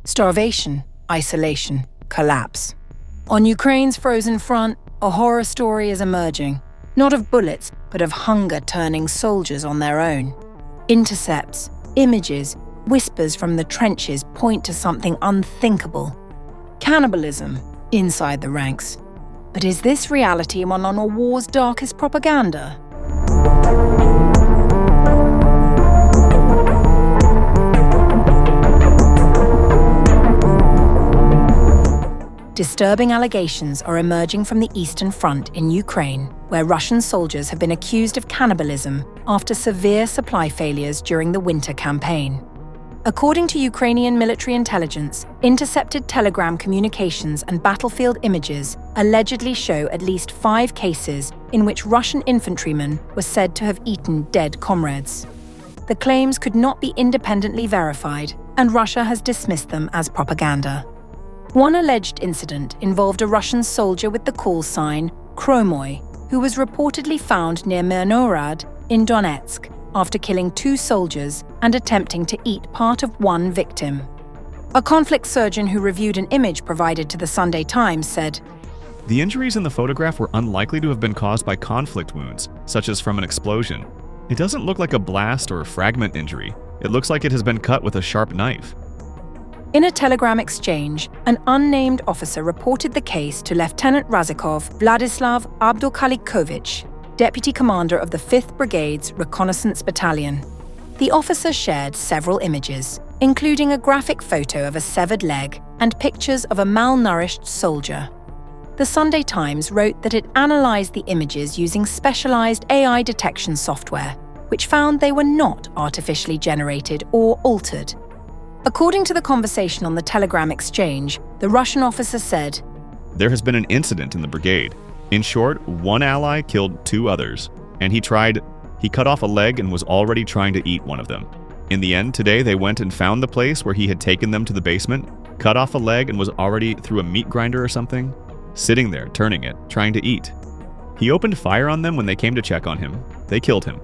Starvation, isolation, collapse. On Ukraine's frozen front, a horror story is emerging, not of bullets, but of hunger turning soldiers on their own. Intercepts, images, whispers from the trenches point to something unthinkable. Cannibalism inside the ranks. But is this reality one on a war's darkest propaganda? Disturbing allegations are emerging from the Eastern Front in Ukraine, where Russian soldiers have been accused of cannibalism after severe supply failures during the winter campaign. According to Ukrainian military intelligence, intercepted telegram communications and battlefield images allegedly show at least 5 cases in which Russian infantrymen were said to have eaten dead comrades. The claims could not be independently verified, and Russia has dismissed them as propaganda. One alleged incident involved a Russian soldier with the call sign Kromoy, who was reportedly found near Mirnorad in Donetsk after killing 2 soldiers and attempting to eat part of one victim. A conflict surgeon who reviewed an image provided to the Sunday Times said, "The injuries in the photograph were unlikely to have been caused by conflict wounds, such as from an explosion. It doesn't look like a blast or a fragment injury. It looks like it has been cut with a sharp knife." In a telegram exchange, an unnamed officer reported the case to Lieutenant Razikov Vladislav Abdulkalikovich, deputy commander of the 5th Brigade's Reconnaissance Battalion. The officer shared several images, including a graphic photo of a severed leg and pictures of a malnourished soldier. The Sunday Times wrote that it analysed the images using specialised AI detection software, which found they were not artificially generated or altered. According to the conversation on the Telegram exchange, the Russian officer said, "There has been an incident in the brigade. In short, one ally killed 2 others, and he cut off a leg and was already trying to eat one of them. In the end, today they went and found the place where he had taken them to the basement, cut off a leg and was already through a meat grinder or something, sitting there, turning it, trying to eat. He opened fire on them when they came to check on him. They killed him."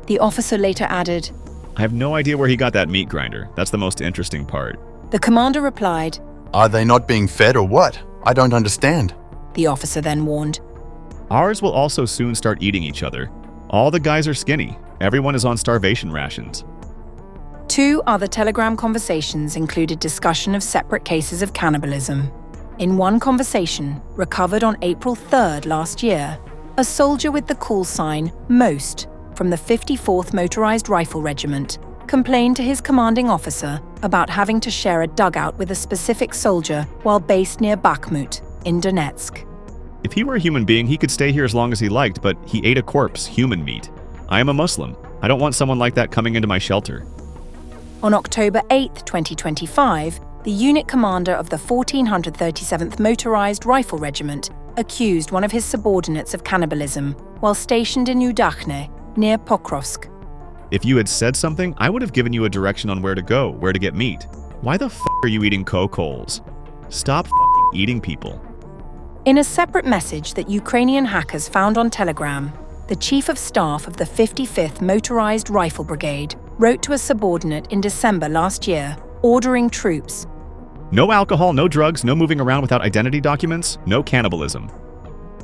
The officer later added, "I have no idea where he got that meat grinder. That's the most interesting part." The commander replied, "Are they not being fed or what? I don't understand." The officer then warned, "Ours will also soon start eating each other. All the guys are skinny. Everyone is on starvation rations." 2 other Telegram conversations included discussion of separate cases of cannibalism. In one conversation, recovered on April 3rd last year, a soldier with the call sign Most from the 54th Motorized Rifle Regiment complained to his commanding officer about having to share a dugout with a specific soldier while based near Bakhmut in Donetsk. "If he were a human being, he could stay here as long as he liked, but he ate a corpse, human meat. I am a Muslim. I don't want someone like that coming into my shelter." On October 8, 2025, the unit commander of the 1437th Motorized Rifle Regiment accused one of his subordinates of cannibalism while stationed in Udachne, near Pokrovsk. "If you had said something, I would have given you a direction on where to go, where to get meat. Why the f*** are you eating coals? Stop f***ing eating people." In a separate message that Ukrainian hackers found on Telegram, the chief of staff of the 55th Motorized Rifle Brigade wrote to a subordinate in December last year, ordering troops, "No alcohol, no drugs, no moving around without identity documents, no cannibalism."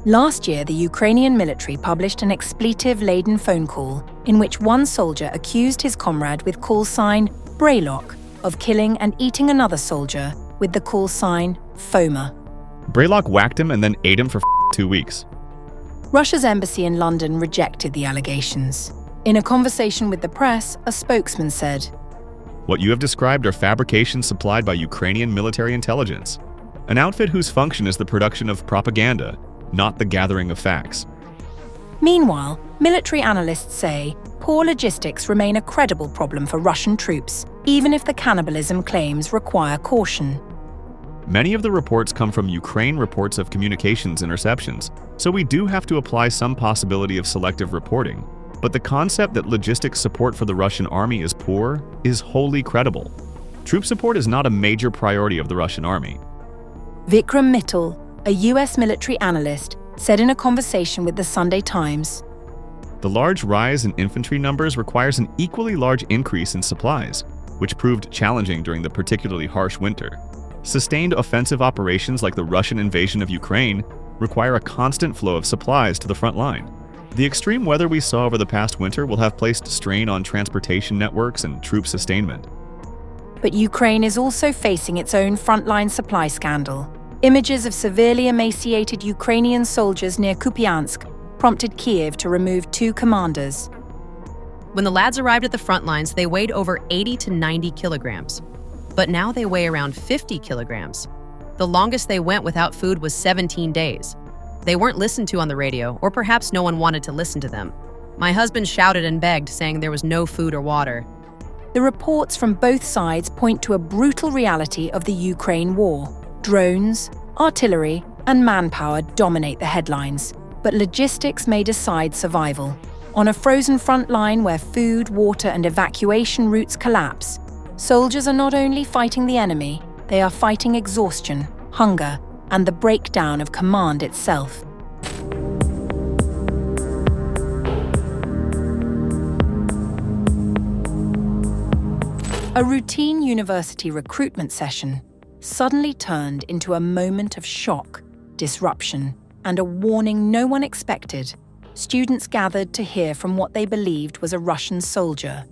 Last year, the Ukrainian military published an expletive-laden phone call in which one soldier accused his comrade with call sign Braylock of killing and eating another soldier with the call sign Foma. Braylock whacked him and then ate him for 2 weeks. Russia's embassy in London rejected the allegations. In a conversation with the press, a spokesman said, "What you have described are fabrications supplied by Ukrainian military intelligence, an outfit whose function is the production of propaganda, not the gathering of facts." Meanwhile, military analysts say poor logistics remain a credible problem for Russian troops, even if the cannibalism claims require caution. Many of the reports come from Ukraine reports of communications interceptions, so we do have to apply some possibility of selective reporting. But the concept that logistics support for the Russian army is poor is wholly credible. Troop support is not a major priority of the Russian army. Vikram Mittal, a US military analyst, said in a conversation with the Sunday Times, "The large rise in infantry numbers requires an equally large increase in supplies. which proved challenging during the particularly harsh winter. Sustained offensive operations like the Russian invasion of Ukraine require a constant flow of supplies to the front line. The extreme weather we saw over the past winter will have placed strain on transportation networks and troop sustainment. But Ukraine is also facing its own frontline supply scandal. Images of severely emaciated Ukrainian soldiers near Kupiansk prompted Kyiv to remove 2 commanders. When the lads arrived at the front lines, they weighed over 80 to 90 kilograms. But now they weigh around 50 kilograms. The longest they went without food was 17 days. They weren't listened to on the radio, or perhaps no one wanted to listen to them. My husband shouted and begged, saying there was no food or water. The reports from both sides point to a brutal reality of the Ukraine war. Drones, artillery, and manpower dominate the headlines, but logistics may decide survival. On a frozen front line where food, water, and evacuation routes collapse, soldiers are not only fighting the enemy, they are fighting exhaustion, hunger, and the breakdown of command itself. A routine university recruitment session suddenly turned into a moment of shock, disruption, and a warning no one expected. Students gathered to hear from what they believed was a Russian soldier.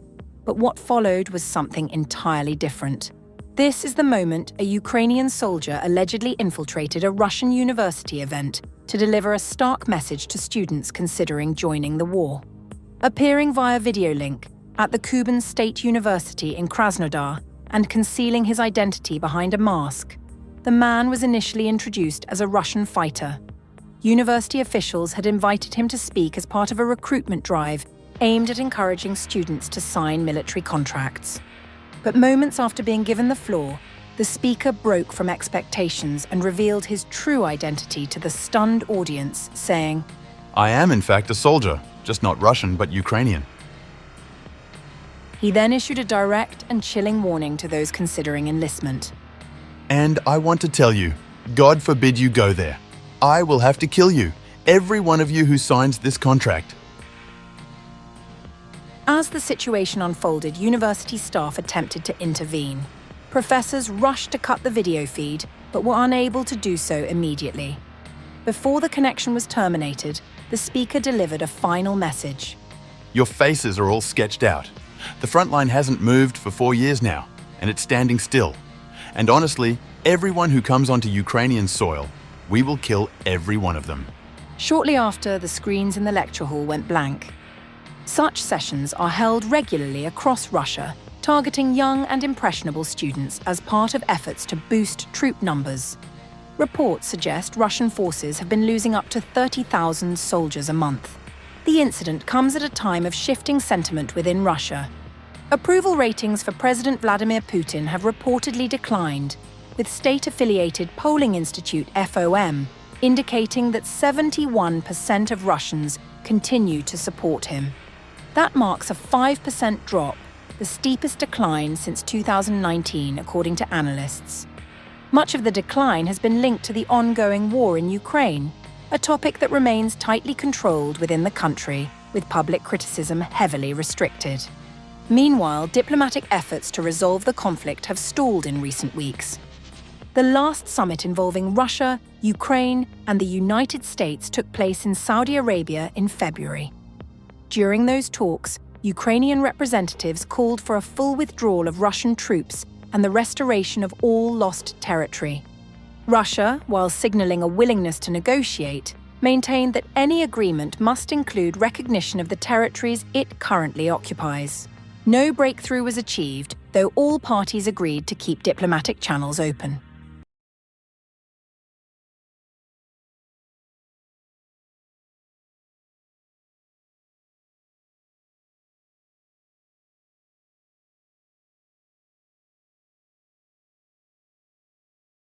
But what followed was something entirely different. This is the moment a Ukrainian soldier allegedly infiltrated a Russian university event to deliver a stark message to students considering joining the war. Appearing via video link at the Kuban State University in Krasnodar and concealing his identity behind a mask, the man was initially introduced as a Russian fighter. University officials had invited him to speak as part of a recruitment drive aimed at encouraging students to sign military contracts. But moments after being given the floor, the speaker broke from expectations and revealed his true identity to the stunned audience, saying, I am in fact a soldier, just not Russian but Ukrainian. He then issued a direct and chilling warning to those considering enlistment. And I want to tell you, God forbid you go there. I will have to kill you, every one of you who signs this contract. As the situation unfolded, university staff attempted to intervene. Professors rushed to cut the video feed, but were unable to do so immediately. Before the connection was terminated, the speaker delivered a final message. Your faces are all sketched out. The front line hasn't moved for 4 years now, and it's standing still. And honestly, everyone who comes onto Ukrainian soil, we will kill every one of them. Shortly after, the screens in the lecture hall went blank. Such sessions are held regularly across Russia, targeting young and impressionable students as part of efforts to boost troop numbers. Reports suggest Russian forces have been losing up to 30,000 soldiers a month. The incident comes at a time of shifting sentiment within Russia. Approval ratings for President Vladimir Putin have reportedly declined, with state-affiliated polling institute FOM indicating that 71% of Russians continue to support him. That marks a 5% drop, the steepest decline since 2019, according to analysts. Much of the decline has been linked to the ongoing war in Ukraine, a topic that remains tightly controlled within the country, with public criticism heavily restricted. Meanwhile, diplomatic efforts to resolve the conflict have stalled in recent weeks. The last summit involving Russia, Ukraine, and the United States took place in Saudi Arabia in February. During those talks, Ukrainian representatives called for a full withdrawal of Russian troops and the restoration of all lost territory. Russia, while signaling a willingness to negotiate, maintained that any agreement must include recognition of the territories it currently occupies. No breakthrough was achieved, though all parties agreed to keep diplomatic channels open.